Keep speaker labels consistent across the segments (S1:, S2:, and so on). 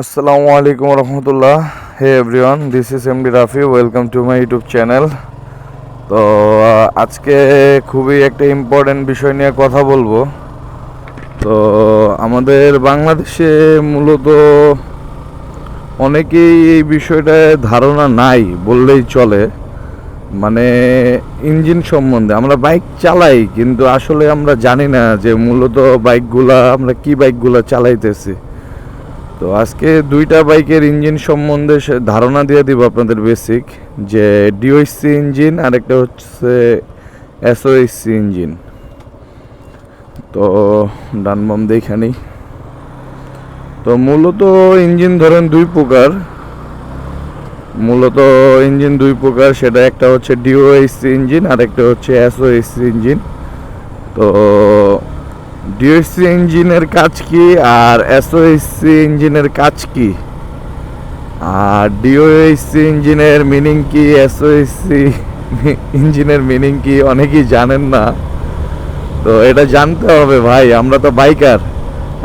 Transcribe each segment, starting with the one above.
S1: আসসালামু আলাইকুম রহমতুল্লাহ। Hey everyone, this is MD Rafi. Welcome to my YouTube channel. তো আজকে খুবই একটা ইম্পর্ট্যান্ট বিষয় নিয়ে কথা বলবো। তো আমাদের বাংলাদেশে মূলত অনেকেই এই বিষয়টায় ধারণা নাই বললেই চলে। মানে ইঞ্জিন সম্বন্ধে আমরা বাইক চালাই, কিন্তু আসলে আমরা জানি না যে মূলত আমরা কি বাইকগুলা চালাইতেছি। তো আজকে দুইটা বাইকের ইঞ্জিন সম্বন্ধে ধারণা দিয়ে দিব আপনাদের বেসিক, যে ডিওএসসি ইঞ্জিন আর একটা হচ্ছে এসওএসসি ইঞ্জিন। তো ডান বাম দেখানি। তো মূলত ইঞ্জিন ধরেন দুই প্রকার, সেটা একটা হচ্ছে ডিওএসসি ইঞ্জিন আর একটা হচ্ছে এসওএসসি ইঞ্জিন। তো ডিওএসসি ইঞ্জিনের কাজ কি আর এসওএসসি ইঞ্জিনের কাজ কি, আর ডিওএসসি ইঞ্জিনের মিনিং কি, এসওএসসি ইঞ্জিনের মিনিং কি, অনেকেই জানেন না। তো এটা জানতে হবে ভাই, আমরা তো বাইকার।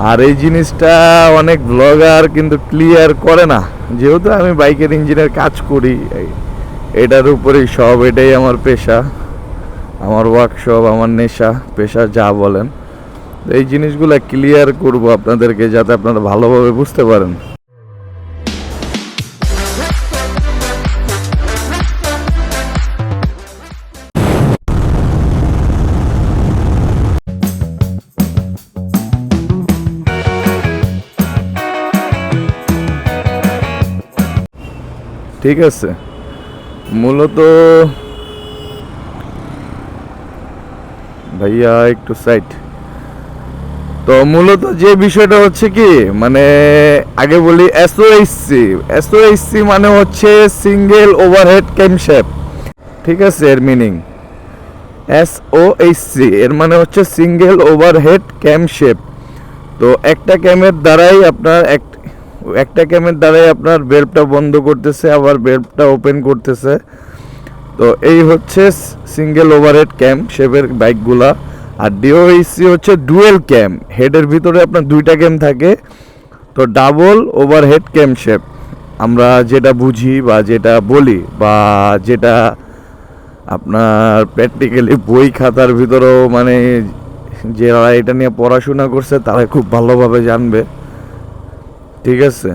S1: আর এই জিনিসটা অনেক ব্লগার কিন্তু ক্লিয়ার করে না, যেহেতু আমি বাইকের ইঞ্জিনের কাজ করি, এটার উপরেই সব, এটাই আমার পেশা, আমার ওয়ার্কশপ, আমার নেশা, পেশা যা বলেন। এই জিনিসগুলো ক্লিয়ার করব আপনাদেরকে, যাতে আপনারা ভালোভাবে বুঝতে পারেন। ঠিক আছে, মূলত ভাইয়া একটু সাইড। তো মূলত যে বিষয়টা হচ্ছে কি, মানে আগে বলি এসওএইচসি মানে হচ্ছে সিঙ্গেল ওভারহেড ক্যামশ্যাফট। ঠিক আছে, এর মিনিং এসওএইচসি এর মানে হচ্ছে সিঙ্গেল ওভারহেড ক্যামশ্যাফট। তো একটা ক্যামের দ্বারাই আপনার ভেলভটা বন্ধ করতেছে, আবার ভেলভটা ওপেন করতেছে। তো এই হচ্ছে সিঙ্গেল ওভারহেড ক্যাম শেপের বাইকগুলা। আর ডিওএইচসি হচ্ছে ডুয়েল ক্যাম, হেডের ভিতরে আপনার দুইটা ক্যাম থাকে। তো ডাবল ওভারহেড ক্যাম শেপ আমরা যেটা বুঝি বা যেটা বলি, বা যেটা আপনার প্র্যাকটিক্যালি বই খাতার ভিতরেও, মানে যারা এটা নিয়ে পড়াশোনা করছে তারা খুব ভালোভাবে জানবে। ঠিক আছে,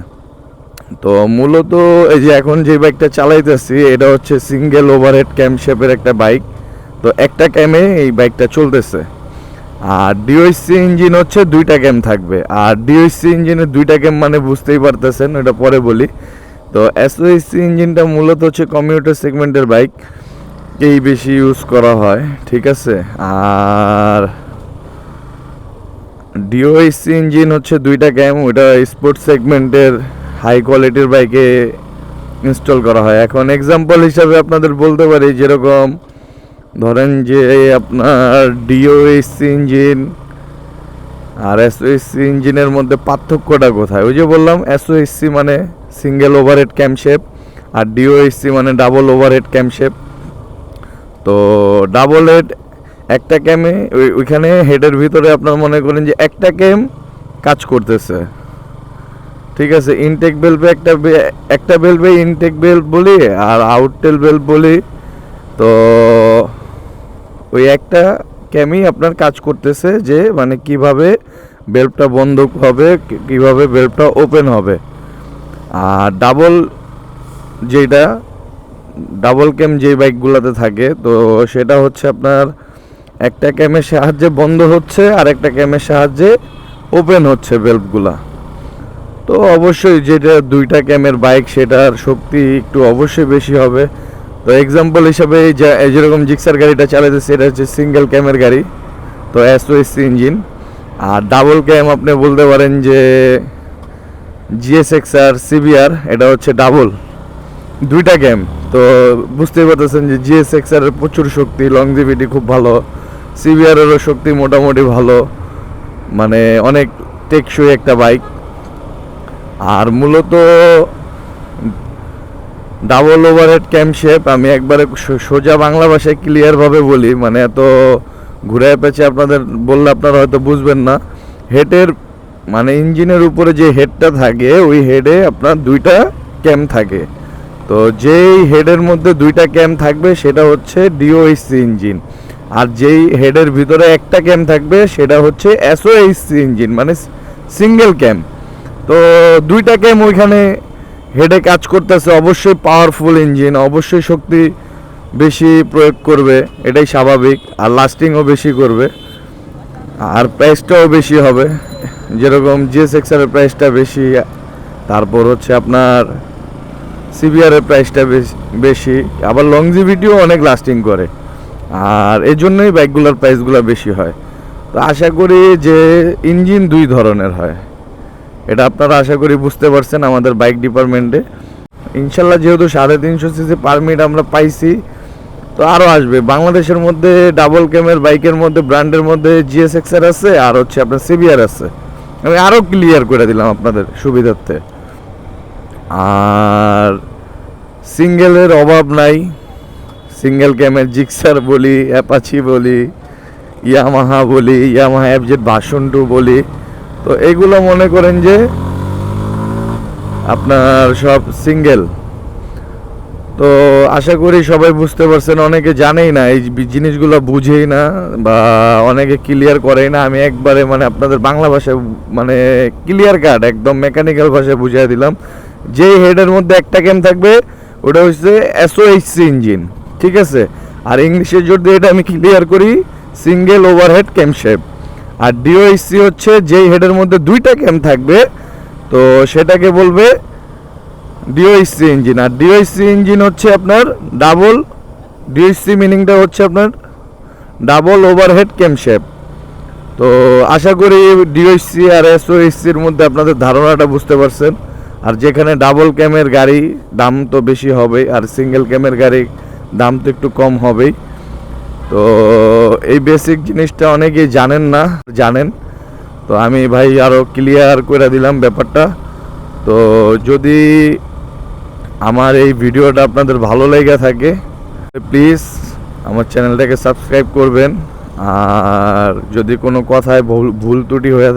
S1: তো মূলত এই যে এখন যে বাইকটা চালাইতেছি, এটা হচ্ছে সিঙ্গেল ওভারহেড ক্যাম শেপের একটা বাইক। তো একটা ক্যামে এই বাইকটা চলতেছে। আর ডিওএসসি ইঞ্জিন হচ্ছে দুইটা ক্যাম থাকবে। আর ডিওএসসি ইঞ্জিনের দুইটা ক্যাম মানে বুঝতেই পারতেছেন, ওটা পরে বলি। তো এসওএসসি ইঞ্জিনটা মূলত হচ্ছে কমিউটার সেগমেন্টের বাইক এই বেশি ইউজ করা হয়। ঠিক আছে, আর ডিওএসসি ইঞ্জিন হচ্ছে দুইটা ক্যাম, ওটা স্পোর্টস সেগমেন্টের হাই কোয়ালিটির বাইকে ইনস্টল করা হয়। এখন এক্সাম্পল হিসাবে আপনাদের বলতে পারি, যেরকম ধরেন যে আপনার ডিওএসসি ইঞ্জিন আর এসওএসসি ইঞ্জিনের মধ্যে পার্থক্যটা কোথায়? ওই যে বললাম, এসওএসসি মানে সিঙ্গেল ওভারহেড ক্যামশেপ আর ডিওএসসি মানে ডাবল ওভারহেড ক্যামশেপ। তো ডাবল হেড একটা ক্যামে, ওইখানে হেডের ভিতরে আপনার মনে করেন যে একটা ক্যাম কাজ করতেছে। ঠিক আছে, ইনটেক বেলভে একটা বেলভে ইনটেক বেলভ বলি আর আউটটেল বেলভ বলি। তো ওই একটা ক্যামই আপনার কাজ করতেছে, যে মানে কিভাবে বেলভটা বন্ধ হবে, কিভাবে বেলভটা ওপেন হবে। আর ডাবল ক্যাম যেই বাইকগুলোতে থাকে, তো সেটা হচ্ছে আপনার একটা ক্যামের সাহায্যে বন্ধ হচ্ছে আর একটা ক্যামের সাহায্যে ওপেন হচ্ছে বেলভগুলা। তো অবশ্যই যেটা দুইটা ক্যামের বাইক, সেটার শক্তি একটু অবশ্যই বেশি হবে। তো এক্সাম্পল হিসাবে যেরকম জিক্সার গাড়িটা চালাইতেছে, এটা হচ্ছে সিঙ্গেল ক্যামের গাড়ি, তো এসওএসসি ইঞ্জিন। আর ডাবল ক্যাম আপনি বলতে পারেন যে জিএসএক্সআর সিবিআর, এটা হচ্ছে ডাবল দুইটা ক্যাম। তো বুঝতেই পারতেছেন যে জিএসএক্সআর এর প্রচুর শক্তি, লংজিভিটি খুব ভালো, সিবিআরেরও শক্তি মোটামুটি ভালো, মানে অনেক টেকসই একটা বাইক। আর মূলত ডাবল ওভারহেড ক্যামশেপ আমি একবারে সোজা বাংলা ভাষায় ক্লিয়ারভাবে বলি, মানে এত ঘুরে পেঁচে আপনাদের বললে আপনারা হয়তো বুঝবেন না। মানে ইঞ্জিনের উপরে যে হেডটা থাকে ওই হেডে আপনার দুইটা ক্যাম থাকে। তো যেই হেডের মধ্যে দুইটা ক্যাম থাকবে সেটা হচ্ছে ডিওএইচসি ইঞ্জিন, আর যেই হেডের ভিতরে একটা ক্যাম থাকবে সেটা হচ্ছে এসওএইচসি ইঞ্জিন, মানে সিঙ্গেল ক্যাম। তো দুইটা ক্যাম ওইখানে হেডে কাজ করতেছে, অবশ্যই পাওয়ারফুল ইঞ্জিন, অবশ্যই শক্তি বেশি প্রয়োগ করবে, এটাই স্বাভাবিক, আর লাস্টিংও বেশি করবে, আর প্রাইসটাও বেশি হবে। যেরকম জিএসএক্সআরের প্রাইসটা বেশি, তারপর হচ্ছে আপনার সিবিআরের প্রাইসটা বেশি, আবার লংজিভিটিও অনেক লাস্টিং করে, আর এই জন্যই বাইকগুলোর প্রাইসগুলো বেশি হয়। তো আশা করি যে ইঞ্জিন দুই ধরনের হয়, এটা আপনারা আশা করি বুঝতে পারছেন আমাদের বাইক ডিপার্টমেন্টে। ইনশাল্লাহ যেহেতু 350 সিসি পারমিট আমরা পাইছি, তো আরও আসবে বাংলাদেশের মধ্যে। ডাবল ক্যামের বাইকের মধ্যে ব্র্যান্ডের মধ্যে জিএসএক্সআর আছে, আর হচ্ছে আপনার সিবিআর আছে। আমি আরও ক্লিয়ার করে দিলাম আপনাদের সুবিধার্থে। আর সিঙ্গেলের অভাব নাই, সিঙ্গেল ক্যামের জিক্সার বলি, অ্যাপাচি বলি, ইয়ামাহা বলি, ইয়ামাহা এফজেড ভার্সন 2 বলি, তো এগুলো মনে করেন যে আপনার সব সিঙ্গেল। তো আশা করি সবাই বুঝতে পারছেন, অনেকে জানেই না এই জিনিসগুলো, বুঝেই না বা অনেকে ক্লিয়ার করেই না। আমি একবারে মানে আপনাদের বাংলা ভাষায় মানে ক্লিয়ার কাট একদম মেকানিক্যাল ভাষায় বুঝিয়ে দিলাম। যেই হেডের মধ্যে একটা ক্যাম থাকবে ওটা হচ্ছে এসওএইচসি ইঞ্জিন, ঠিক আছে। আর ইংলিশে যদি এটা আমি ক্লিয়ার করি, সিঙ্গেল ওভারহেড ক্যামশেপ। আর ডিওএইচসি হচ্ছে যেই হেডের মধ্যে দুইটা ক্যাম থাকবে, তো সেটাকে বলবে ডিওএইচসি ইঞ্জিন। আর ডিওএইচসি ইঞ্জিন হচ্ছে আপনার ডাবল, ডিওএইচসি মিনিংটা হচ্ছে আপনার ডাবল ওভারহেড ক্যামশেপ। তো আশা করি ডিওএইচসি আর এসওএইচসির মধ্যে আপনাদের ধারণাটা বুঝতে পারছেন। আর যেখানে ডাবল ক্যামের গাড়ি দাম তো বেশি হবেই, আর সিঙ্গেল ক্যামের গাড়ি দাম তো একটু কম হবেই। তো এই বেসিক জিনিসটা অনেকেই জানেন, তো আমি ভাই আরও ক্লিয়ার করে দিলাম ব্যাপারটা। তো যদি আমার এই ভিডিওটা আপনাদের ভালো লেগে থাকে, প্লিজ আমার চ্যানেলটাকে সাবস্ক্রাইব করবেন। আর যদি কোনো কথায় ভুল ত্রুটি হয়ে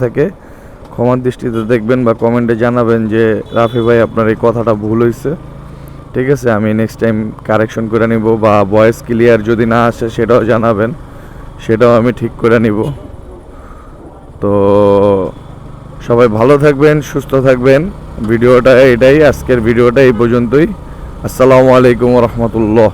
S1: থাকে, ক্ষমার দৃষ্টিতে দেখবেন বা কমেন্টে জানাবেন যে রাফি ভাই আপনার এই কথাটা ভুল হয়েছে, ঠিক আছে, আমি নেক্সট টাইম কারেকশন করে নিব। বা ভয়েস ক্লিয়ার যদি না আসে সেটাও জানাবেন, সেটাও আমি ঠিক করে নিব। তো সবাই ভালো থাকবেন, সুস্থ থাকবেন। ভিডিওটা এটাই, আজকের ভিডিওটা এই পর্যন্তই। আসসালামু আলাইকুম রহমতুল্লাহ।